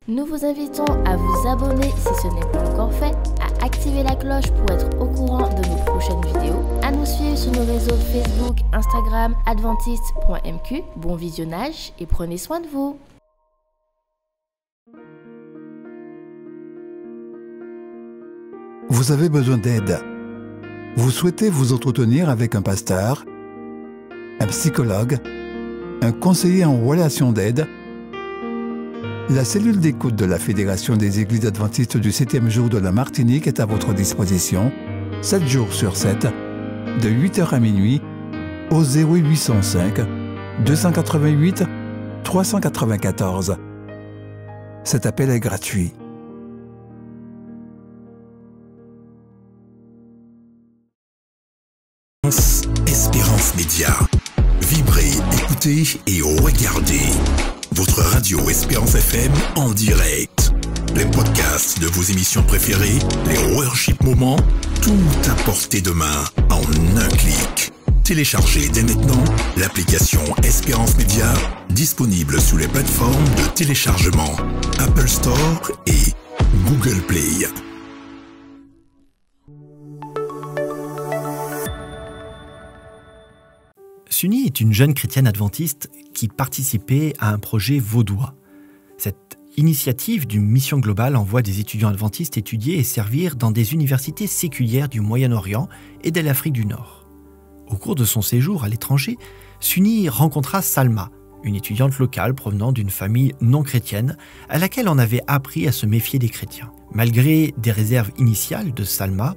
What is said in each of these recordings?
Nous vous invitons à vous abonner si ce n'est pas encore fait, à activer la cloche pour être au courant de nos prochaines vidéos, à nous suivre sur nos réseaux Facebook, Instagram, adventiste.mq. Bon visionnage et prenez soin de vous. Vous avez besoin d'aide. Vous souhaitez vous entretenir avec un pasteur, un psychologue, un conseiller en relations d'aide. La cellule d'écoute de la Fédération des Églises adventistes du 7e jour de la Martinique est à votre disposition, 7 jours sur 7, de 8h à minuit, au 0805 288 394. Cet appel est gratuit. Espérance Média. Vibrez, écoutez et regardez. Votre radio Espérance FM en direct. Les podcasts de vos émissions préférées, les worship moments, tout à portée de main en un clic. Téléchargez dès maintenant l'application Espérance Média, disponible sous les plateformes de téléchargement Apple Store et Google Play. Suni est une jeune chrétienne adventiste qui participait à un projet vaudois. Cette initiative d'une mission globale envoie des étudiants adventistes étudier et servir dans des universités séculières du Moyen-Orient et de l'Afrique du Nord. Au cours de son séjour à l'étranger, Suni rencontra Salma, une étudiante locale provenant d'une famille non chrétienne à laquelle on avait appris à se méfier des chrétiens. Malgré des réserves initiales de Salma,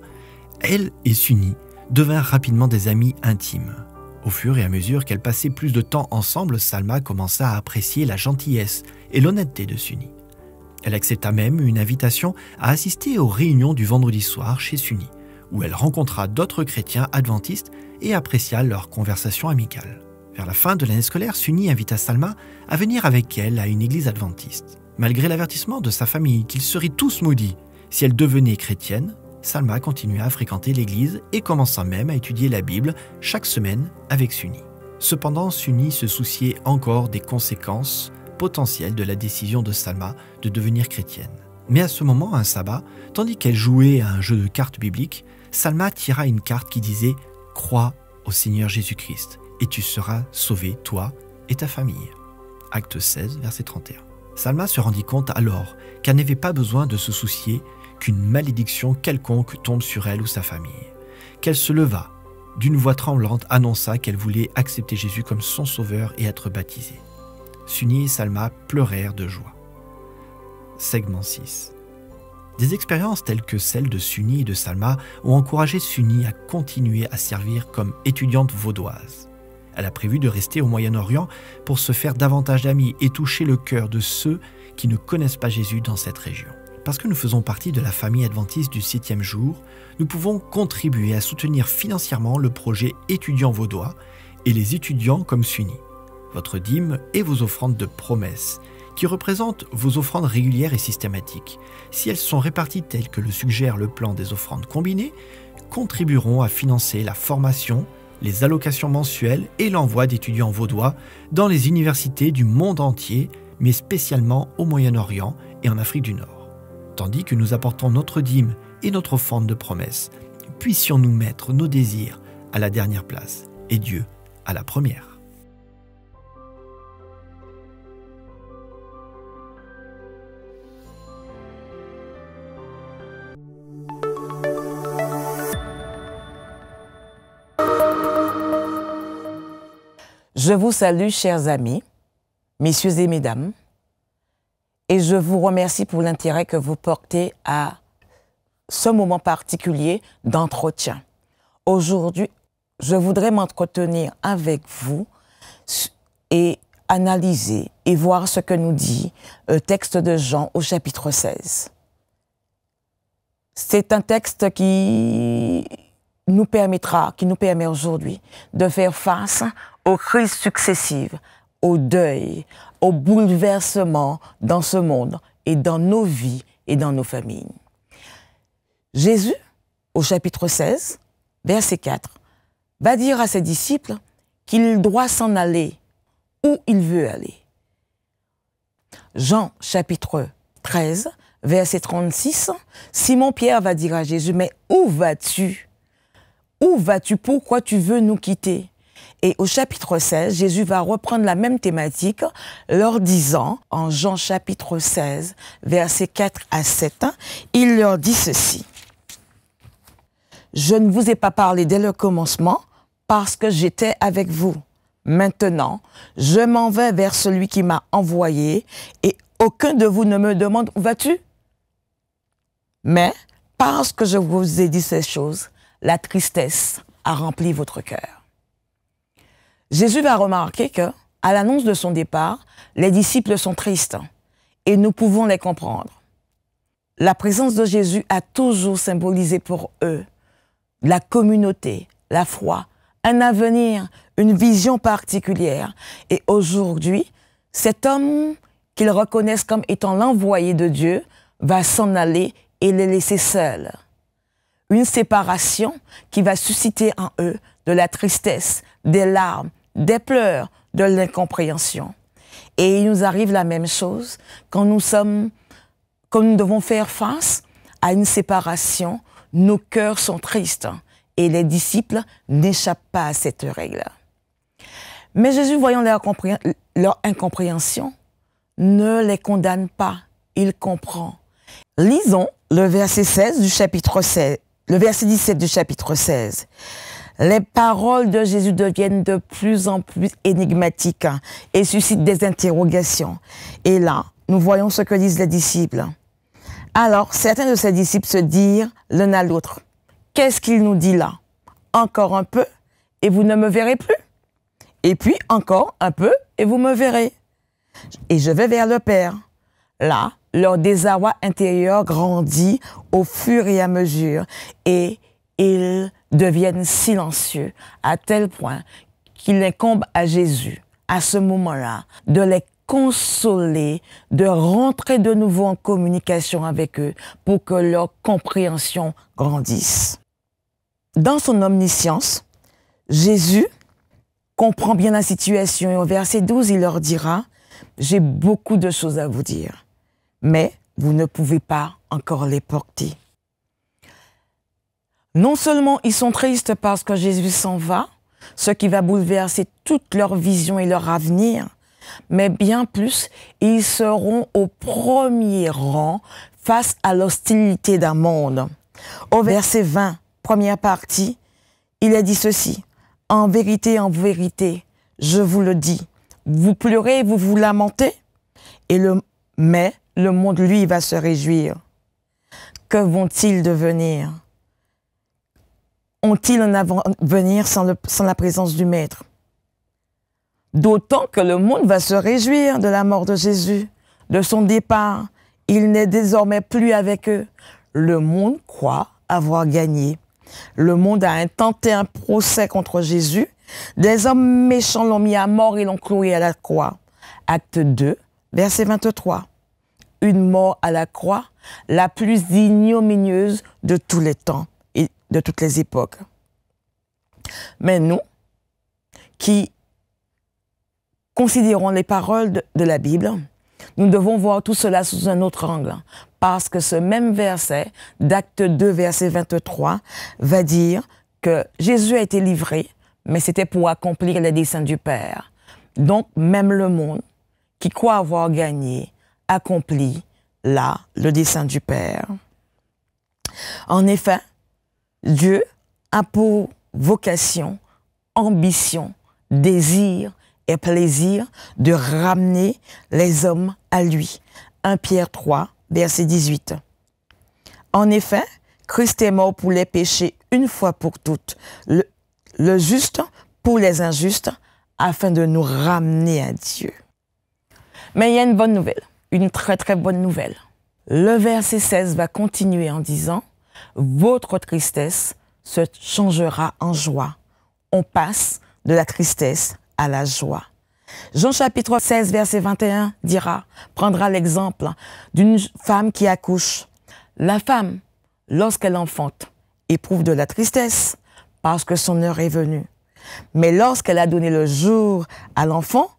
elle et Suni devinrent rapidement des amis intimes. Au fur et à mesure qu'elles passaient plus de temps ensemble, Salma commença à apprécier la gentillesse et l'honnêteté de Suni. Elle accepta même une invitation à assister aux réunions du vendredi soir chez Suni, où elle rencontra d'autres chrétiens adventistes et apprécia leur conversation amicale. Vers la fin de l'année scolaire, Suni invita Salma à venir avec elle à une église adventiste. Malgré l'avertissement de sa famille qu'ils seraient tous maudits si elle devenait chrétienne, Salma continua à fréquenter l'église et commença même à étudier la Bible chaque semaine avec Suni. Cependant, Suni se souciait encore des conséquences potentielles de la décision de Salma de devenir chrétienne. Mais à ce moment, un sabbat, tandis qu'elle jouait à un jeu de cartes bibliques, Salma tira une carte qui disait « Crois au Seigneur Jésus-Christ et tu seras sauvé, toi et ta famille ». Acte 16, verset 31. Salma se rendit compte alors qu'elle n'avait pas besoin de se soucier qu'une malédiction quelconque tombe sur elle ou sa famille. Qu'elle se leva, d'une voix tremblante annonça qu'elle voulait accepter Jésus comme son sauveur et être baptisée. Suni et Salma pleurèrent de joie. Segment 6. Des expériences telles que celles de Suni et de Salma ont encouragé Suni à continuer à servir comme étudiante vaudoise. Elle a prévu de rester au Moyen-Orient pour se faire davantage d'amis et toucher le cœur de ceux qui ne connaissent pas Jésus dans cette région. Parce que nous faisons partie de la famille adventiste du 7e jour, nous pouvons contribuer à soutenir financièrement le projet étudiant vaudois et les étudiants comme Suni. Votre dîme et vos offrandes de promesse, qui représentent vos offrandes régulières et systématiques, si elles sont réparties telles que le suggère le plan des offrandes combinées, contribueront à financer la formation, les allocations mensuelles et l'envoi d'étudiants vaudois dans les universités du monde entier, mais spécialement au Moyen-Orient et en Afrique du Nord. Tandis que nous apportons notre dîme et notre offrande de promesse, puissions-nous mettre nos désirs à la dernière place et Dieu à la première. Je vous salue, chers amis, messieurs et mesdames, et je vous remercie pour l'intérêt que vous portez à ce moment particulier d'entretien. Aujourd'hui, je voudrais m'entretenir avec vous et analyser et voir ce que nous dit le texte de Jean au chapitre 16. C'est un texte qui nous permet aujourd'hui de faire face aux crises successives, au deuil, au bouleversement dans ce monde et dans nos vies et dans nos familles. Jésus, au chapitre 16, verset 4, va dire à ses disciples qu'il doit s'en aller où il veut aller. Jean, chapitre 13, verset 36, Simon-Pierre va dire à Jésus, « Mais où vas-tu? Où vas-tu? Pourquoi tu veux nous quitter ?» Et au chapitre 16, Jésus va reprendre la même thématique, leur disant, en Jean chapitre 16, versets 4 à 7, il leur dit ceci. « Je ne vous ai pas parlé dès le commencement parce que j'étais avec vous. Maintenant, je m'en vais vers celui qui m'a envoyé et aucun de vous ne me demande où vas-tu? Mais parce que je vous ai dit ces choses, la tristesse a rempli votre cœur. » Jésus va remarquer que, à l'annonce de son départ, les disciples sont tristes et nous pouvons les comprendre. La présence de Jésus a toujours symbolisé pour eux la communauté, la foi, un avenir, une vision particulière. Et aujourd'hui, cet homme qu'ils reconnaissent comme étant l'envoyé de Dieu va s'en aller et les laisser seuls. Une séparation qui va susciter en eux de la tristesse, des larmes, des pleurs, de l'incompréhension. Et il nous arrive la même chose quand nous devons faire face à une séparation, nos cœurs sont tristes et les disciples n'échappent pas à cette règle. Mais Jésus, voyant leur incompréhension, ne les condamne pas, il comprend. Lisons le verset 16 du chapitre 16, le verset 17 du chapitre 16. Les paroles de Jésus deviennent de plus en plus énigmatiques et suscitent des interrogations. Et là, nous voyons ce que disent les disciples. Alors, certains de ces disciples se dirent l'un à l'autre, « Qu'est-ce qu'il nous dit là? Encore un peu et vous ne me verrez plus. Et puis encore un peu et vous me verrez. Et je vais vers le Père. » Là, leur désarroi intérieur grandit au fur et à mesure et ils deviennent silencieux à tel point qu'il incombe à Jésus, à ce moment-là, de les consoler, de rentrer de nouveau en communication avec eux pour que leur compréhension grandisse. Dans son omniscience, Jésus comprend bien la situation et au verset 12, il leur dira « J'ai beaucoup de choses à vous dire, mais vous ne pouvez pas encore les porter. » Non seulement ils sont tristes parce que Jésus s'en va, ce qui va bouleverser toute leur vision et leur avenir, mais bien plus, ils seront au premier rang face à l'hostilité d'un monde. Au verset 20, première partie, il est dit ceci. « En vérité, je vous le dis, vous pleurez et vous vous lamentez, mais le monde, lui, va se réjouir. Que vont-ils devenir? Ont-ils un avenir sans la présence du Maître? D'autant que le monde va se réjouir de la mort de Jésus, de son départ. Il n'est désormais plus avec eux. Le monde croit avoir gagné. Le monde a intenté un procès contre Jésus. Des hommes méchants l'ont mis à mort et l'ont cloué à la croix. Acte 2, verset 23. Une mort à la croix, la plus ignominieuse de tous les temps et de toutes les époques. Mais nous, qui considérons les paroles de la Bible, nous devons voir tout cela sous un autre angle, parce que ce même verset, d'Acte 2, verset 23, va dire que Jésus a été livré, mais c'était pour accomplir les desseins du Père. Donc, même le monde, qui croit avoir gagné, accomplit là le dessein du Père. En effet, Dieu a pour vocation, ambition, désir et plaisir de ramener les hommes à lui. 1 Pierre 3, verset 18. En effet, Christ est mort pour les péchés une fois pour toutes, le juste pour les injustes, afin de nous ramener à Dieu. Mais il y a une bonne nouvelle, une très très bonne nouvelle. Le verset 16 va continuer en disant « Votre tristesse se changera en joie. » On passe de la tristesse à la joie. Jean chapitre 16, verset 21 prendra l'exemple d'une femme qui accouche. La femme, lorsqu'elle enfante, éprouve de la tristesse parce que son heure est venue. Mais lorsqu'elle a donné le jour à l'enfant,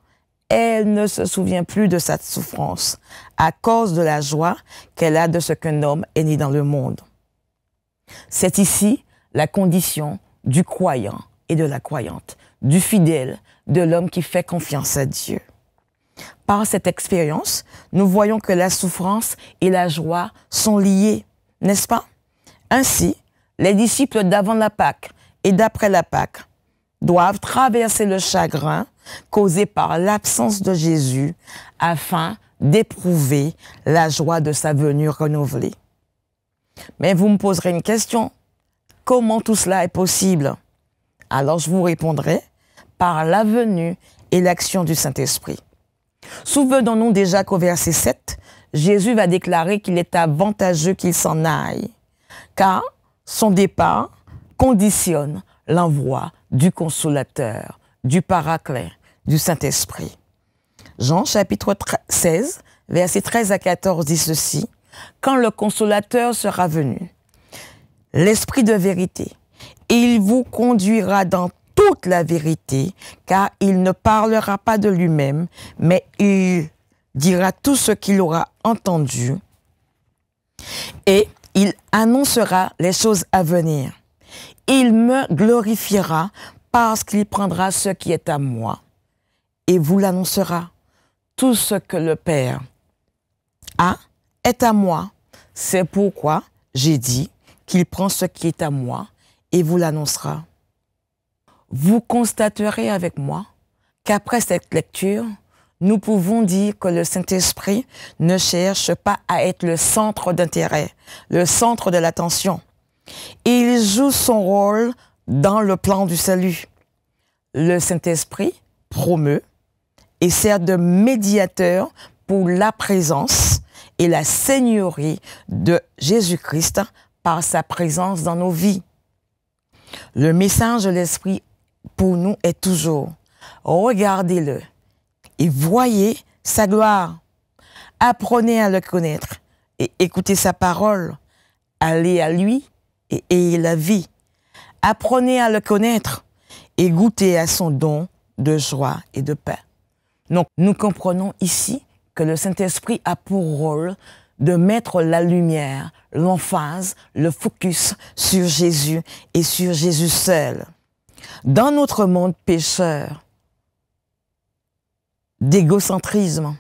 elle ne se souvient plus de sa souffrance à cause de la joie qu'elle a de ce qu'un homme est né dans le monde. C'est ici la condition du croyant et de la croyante, du fidèle, de l'homme qui fait confiance à Dieu. Par cette expérience, nous voyons que la souffrance et la joie sont liées, n'est-ce pas? Ainsi, les disciples d'avant la Pâque et d'après la Pâque doivent traverser le chagrin causé par l'absence de Jésus afin d'éprouver la joie de sa venue renouvelée. Mais vous me poserez une question. Comment tout cela est possible? Alors je vous répondrai par la venue et l'action du Saint-Esprit. Souvenons-nous déjà qu'au verset 7, Jésus va déclarer qu'il est avantageux qu'il s'en aille, car son départ conditionne l'envoi du Consolateur, du Paraclet, du Saint-Esprit. Jean chapitre 16, versets 13 à 14 dit ceci: « Quand le Consolateur sera venu, l'Esprit de vérité, il vous conduira dans toute la vérité, car il ne parlera pas de lui-même, mais il dira tout ce qu'il aura entendu et il annoncera les choses à venir. Il me glorifiera parce qu'il prendra ce qui est à moi et vous l'annoncera. Tout ce que le Père a est à moi. C'est pourquoi j'ai dit qu'il prend ce qui est à moi et vous l'annoncera. » Vous constaterez avec moi qu'après cette lecture, nous pouvons dire que le Saint-Esprit ne cherche pas à être le centre d'intérêt, le centre de l'attention. Il joue son rôle dans le plan du salut. Le Saint-Esprit promeut et sert de médiateur pour la présence et la seigneurie de Jésus-Christ par sa présence dans nos vies. Le message de l'Esprit pour nous est toujours: regardez-le et voyez sa gloire. Apprenez à le connaître et écoutez sa parole. Allez à lui et ayez la vie. Apprenez à le connaître et goûtez à son don de joie et de paix. Donc, nous comprenons ici que le Saint-Esprit a pour rôle de mettre la lumière, l'emphase, le focus sur Jésus et sur Jésus seul. Dans notre monde pécheur, d'égocentrisme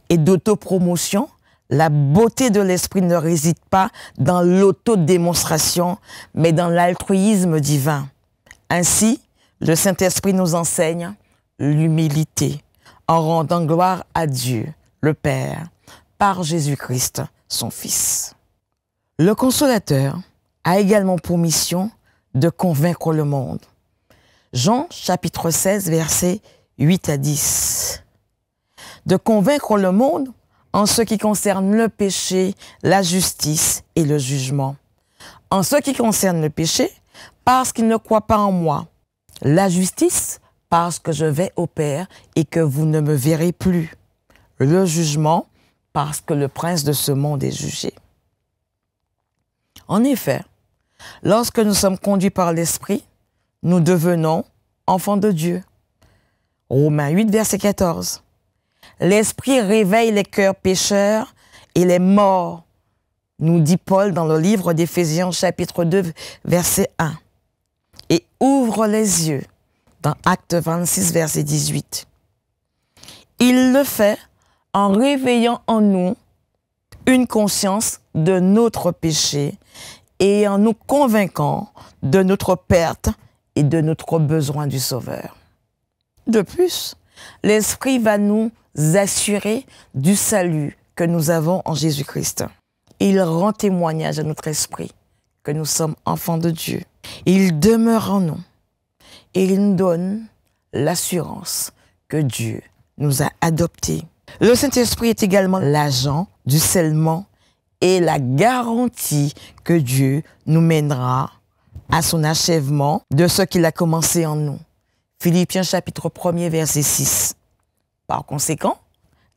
et d'autopromotion, la beauté de l'esprit ne réside pas dans l'autodémonstration, mais dans l'altruisme divin. Ainsi, le Saint-Esprit nous enseigne l'humilité en rendant gloire à Dieu, le Père, par Jésus-Christ, son Fils. Le Consolateur a également pour mission de convaincre le monde. Jean chapitre 16, versets 8 à 10. De convaincre le monde en ce qui concerne le péché, la justice et le jugement. En ce qui concerne le péché, parce qu'il ne croit pas en moi. La justice, parce que je vais au Père et que vous ne me verrez plus. Le jugement, parce que le prince de ce monde est jugé. En effet, lorsque nous sommes conduits par l'Esprit, nous devenons enfants de Dieu. Romains 8, verset 14. L'Esprit réveille les cœurs pécheurs et les morts, nous dit Paul dans le livre d'Éphésiens chapitre 2, verset 1. Et ouvre les yeux dans Acte 26, verset 18. Il le fait en réveillant en nous une conscience de notre péché et en nous convainquant de notre perte et de notre besoin du Sauveur. De plus, l'Esprit va nous assurer du salut que nous avons en Jésus-Christ. Il rend témoignage à notre esprit que nous sommes enfants de Dieu. Il demeure en nous et il nous donne l'assurance que Dieu nous a adoptés. Le Saint-Esprit est également l'agent du scellement et la garantie que Dieu nous mènera à son achèvement de ce qu'il a commencé en nous. Philippiens chapitre 1er, verset 6. Par conséquent,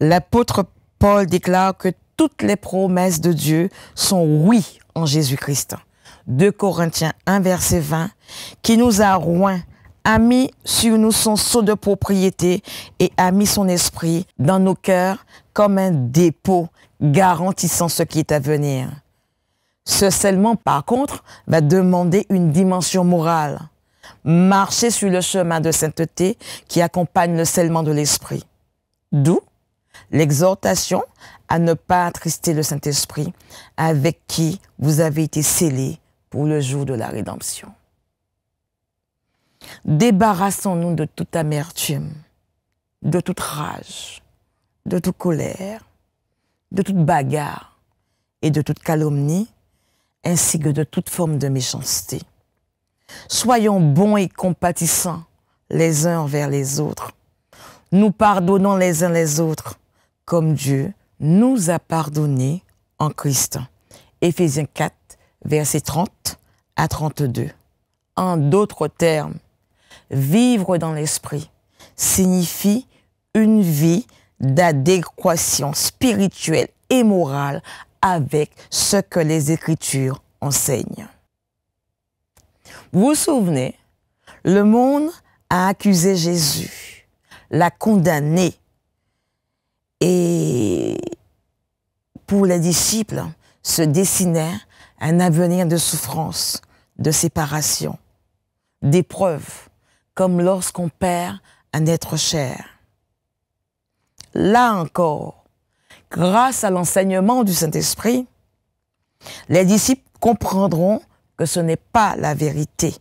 l'apôtre Paul déclare que toutes les promesses de Dieu sont oui en Jésus-Christ. 2 Corinthiens 1, verset 20, qui nous a oints a mis sur nous son sceau de propriété et a mis son esprit dans nos cœurs comme un dépôt garantissant ce qui est à venir. Ce scellement, par contre, va demander une dimension morale. Marcher sur le chemin de sainteté qui accompagne le scellement de l'esprit. D'où l'exhortation à ne pas attrister le Saint-Esprit avec qui vous avez été scellés pour le jour de la rédemption. Débarrassons-nous de toute amertume, de toute rage, de toute colère, de toute bagarre et de toute calomnie, ainsi que de toute forme de méchanceté. Soyons bons et compatissants les uns envers les autres. Nous pardonnons les uns les autres, comme Dieu nous a pardonnés en Christ. Éphésiens 4, versets 30 à 32. En d'autres termes, vivre dans l'esprit signifie une vie d'adéquation spirituelle et morale avec ce que les Écritures enseignent. Vous vous souvenez, le monde a accusé Jésus, l'a condamné. Et pour les disciples, se dessinait un avenir de souffrance, de séparation, d'épreuves, comme lorsqu'on perd un être cher. Là encore, grâce à l'enseignement du Saint-Esprit, les disciples comprendront que ce n'est pas la vérité,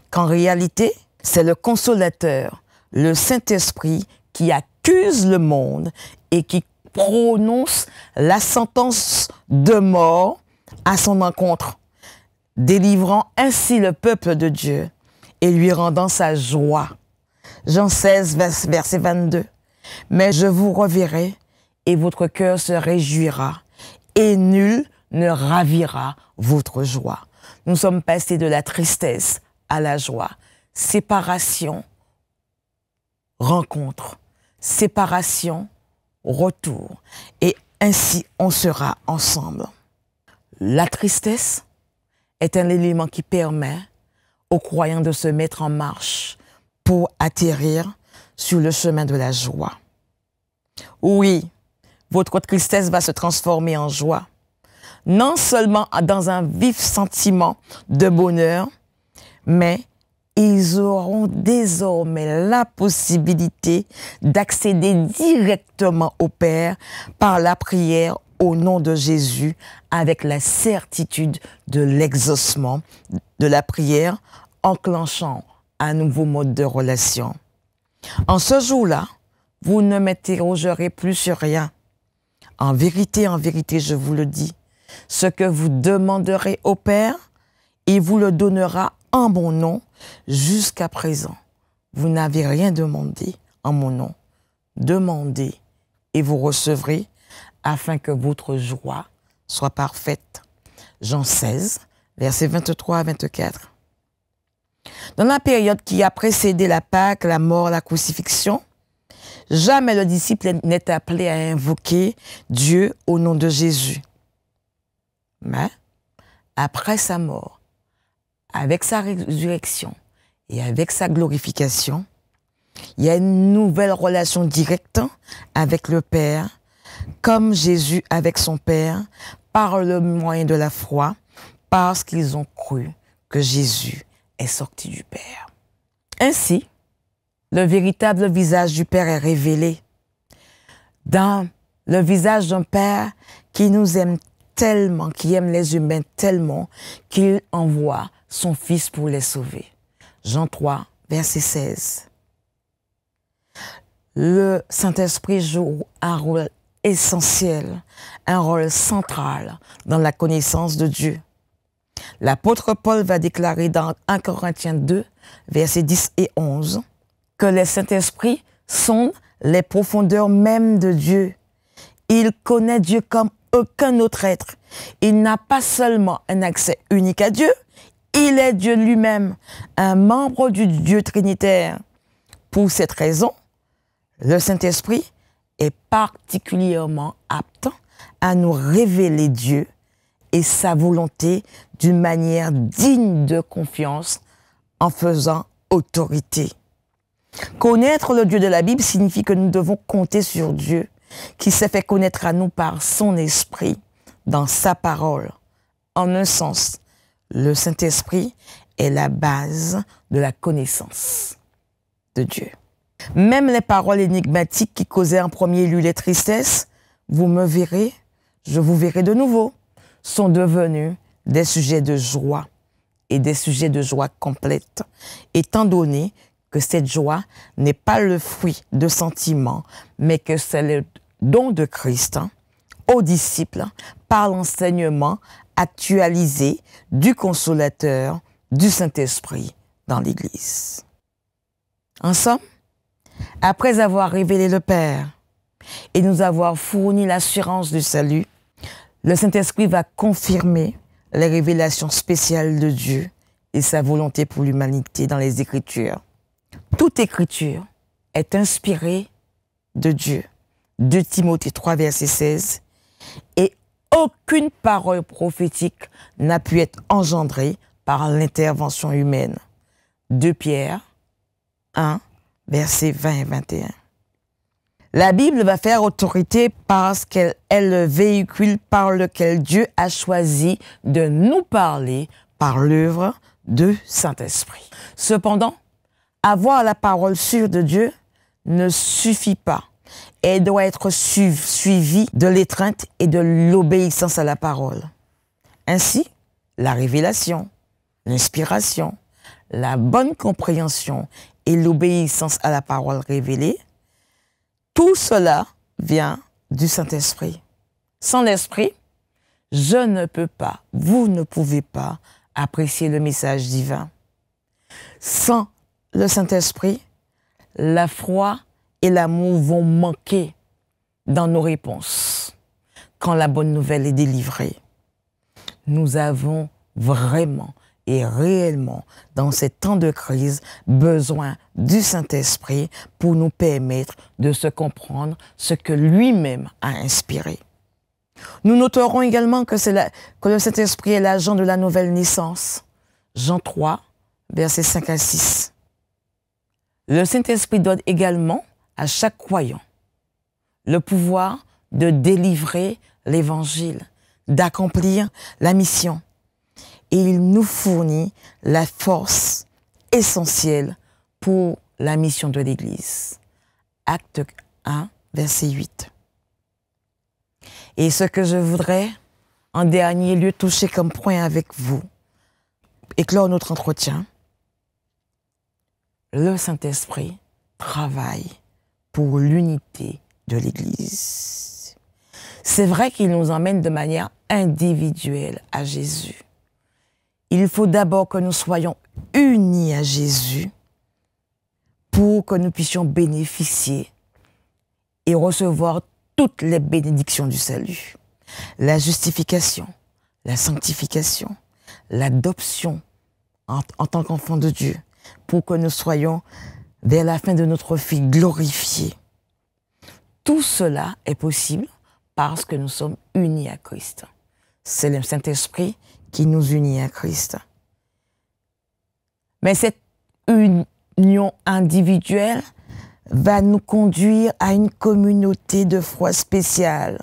qu'en réalité, c'est le Consolateur, le Saint-Esprit, qui accuse le monde et qui prononce la sentence de mort à son encontre, délivrant ainsi le peuple de Dieu et lui rendant sa joie. Jean 16, verset 22. « Mais je vous reverrai et votre cœur se réjouira et nul ne ravira votre joie. » Nous sommes passés de la tristesse à la joie. Séparation, rencontre. Séparation, retour. Et ainsi, on sera ensemble. La tristesse est un élément qui permet aux croyants de se mettre en marche pour atterrir sur le chemin de la joie. Oui, votre tristesse va se transformer en joie. Non seulement dans un vif sentiment de bonheur, mais ils auront désormais la possibilité d'accéder directement au Père par la prière au nom de Jésus, avec la certitude de l'exaucement de la prière, enclenchant un nouveau mode de relation. En ce jour-là, vous ne m'interrogerez plus sur rien. En vérité, je vous le dis, ce que vous demanderez au Père, il vous le donnera en mon nom. Jusqu'à présent, vous n'avez rien demandé en mon nom. Demandez et vous recevrez, afin que votre joie soit parfaite. Jean 16, versets 23 à 24. Dans la période qui a précédé la Pâque, la mort, la crucifixion, jamais le disciple n'est appelé à invoquer Dieu au nom de Jésus. Mais, après sa mort, avec sa résurrection et avec sa glorification, il y a une nouvelle relation directe avec le Père, comme Jésus avec son Père, par le moyen de la foi, parce qu'ils ont cru que Jésus est sorti du Père. Ainsi, le véritable visage du Père est révélé dans le visage d'un Père qui nous aime tellement, qui aime les humains tellement, qu'il envoie son Fils pour les sauver. Jean 3, verset 16. Le Saint-Esprit joue un rôle essentiel, un rôle central dans la connaissance de Dieu. L'apôtre Paul va déclarer dans 1 Corinthiens 2, versets 10 et 11, que le Saint-Esprit sonde les profondeurs même de Dieu. Il connaît Dieu comme aucun autre être. Il n'a pas seulement un accès unique à Dieu, il est Dieu lui-même, un membre du Dieu trinitaire. Pour cette raison, le Saint-Esprit est particulièrement apte à nous révéler Dieu et sa volonté d'une manière digne de confiance en faisant autorité. Connaître le Dieu de la Bible signifie que nous devons compter sur Dieu, qui s'est fait connaître à nous par son esprit, dans sa parole. En un sens, le Saint-Esprit est la base de la connaissance de Dieu. Même les paroles énigmatiques qui causaient en premier lieu les tristesses, vous me verrez, je vous verrai de nouveau, sont devenues des sujets de joie et des sujets de joie complète, étant donné que cette joie n'est pas le fruit de sentiments, mais que c'est le don de Christ aux disciples par l'enseignement actualisé du Consolateur, du Saint-Esprit dans l'Église. En somme, après avoir révélé le Père et nous avoir fourni l'assurance du salut, le Saint-Esprit va confirmer les révélations spéciales de Dieu et sa volonté pour l'humanité dans les Écritures. Toute Écriture est inspirée de Dieu. 2 Timothée 3, verset 16. Et aucune parole prophétique n'a pu être engendrée par l'intervention humaine. 2 Pierre 1, versets 20 et 21. La Bible va faire autorité parce qu'elle est le véhicule par lequel Dieu a choisi de nous parler par l'œuvre du Saint-Esprit. Cependant, avoir la parole sûre de Dieu ne suffit pas. Elle doit être suivie de l'étreinte et de l'obéissance à la parole. Ainsi, la révélation, l'inspiration, la bonne compréhension et l'obéissance à la parole révélée, tout cela vient du Saint-Esprit. Sans l'Esprit, je ne peux pas, vous ne pouvez pas apprécier le message divin. Sans le Saint-Esprit, la foi et l'amour vont manquer dans nos réponses quand la bonne nouvelle est délivrée. Nous avons vraiment et réellement, dans ces temps de crise, besoin du Saint-Esprit pour nous permettre de se comprendre ce que lui-même a inspiré. Nous noterons également que le Saint-Esprit est l'agent de la nouvelle naissance. Jean 3, versets 5 à 6. Le Saint-Esprit donne également à chaque croyant le pouvoir de délivrer l'Évangile, d'accomplir la mission. Et il nous fournit la force essentielle pour la mission de l'Église. Acte 1, verset 8. Et ce que je voudrais, en dernier lieu, toucher comme point avec vous, et clore notre entretien, le Saint-Esprit travaille pour l'unité de l'Église. C'est vrai qu'il nous emmène de manière individuelle à Jésus. Il faut d'abord que nous soyons unis à Jésus pour que nous puissions bénéficier et recevoir toutes les bénédictions du salut. La justification, la sanctification, l'adoption en tant qu'enfants de Dieu, pour que nous soyons, vers la fin de notre vie, glorifiés. Tout cela est possible parce que nous sommes unis à Christ. C'est le Saint-Esprit qui nous unit à Christ. Mais cette union individuelle va nous conduire à une communauté de foi spéciale,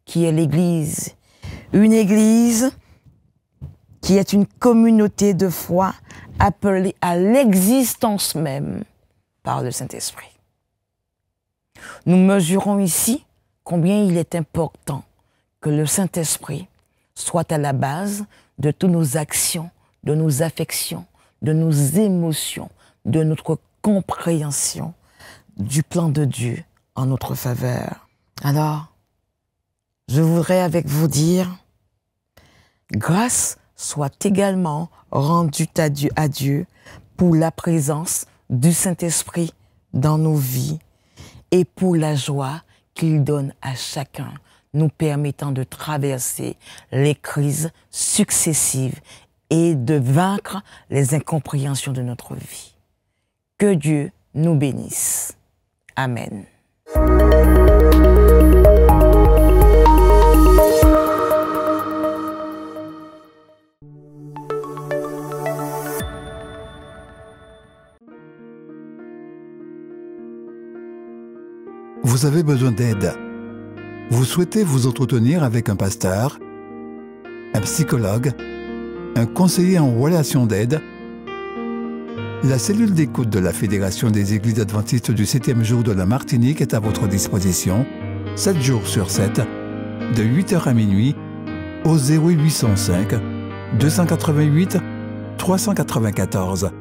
qui est l'Église. Une Église qui est une communauté de foi appelée à l'existence même par le Saint-Esprit. Nous mesurons ici combien il est important que le Saint-Esprit soit à la base de toutes nos actions, de nos affections, de nos émotions, de notre compréhension du plan de Dieu en notre faveur. Alors, je voudrais avec vous dire, grâce soit également rendue à Dieu pour la présence du Saint-Esprit dans nos vies et pour la joie qu'il donne à chacun, nous permettant de traverser les crises successives et de vaincre les incompréhensions de notre vie. Que Dieu nous bénisse. Amen. Vous avez besoin d'aide. Vous souhaitez vous entretenir avec un pasteur, un psychologue, un conseiller en relations d'aide. La cellule d'écoute de la Fédération des Églises adventistes du 7e jour de la Martinique est à votre disposition, 7 jours sur 7, de 8h à minuit, au 0805 288 394.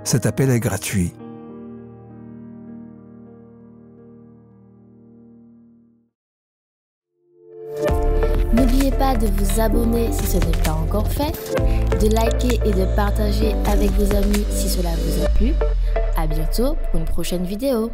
Cet appel est gratuit. N'oubliez pas de vous abonner si ce n'est pas encore fait, de liker et de partager avec vos amis si cela vous a plu. À bientôt pour une prochaine vidéo.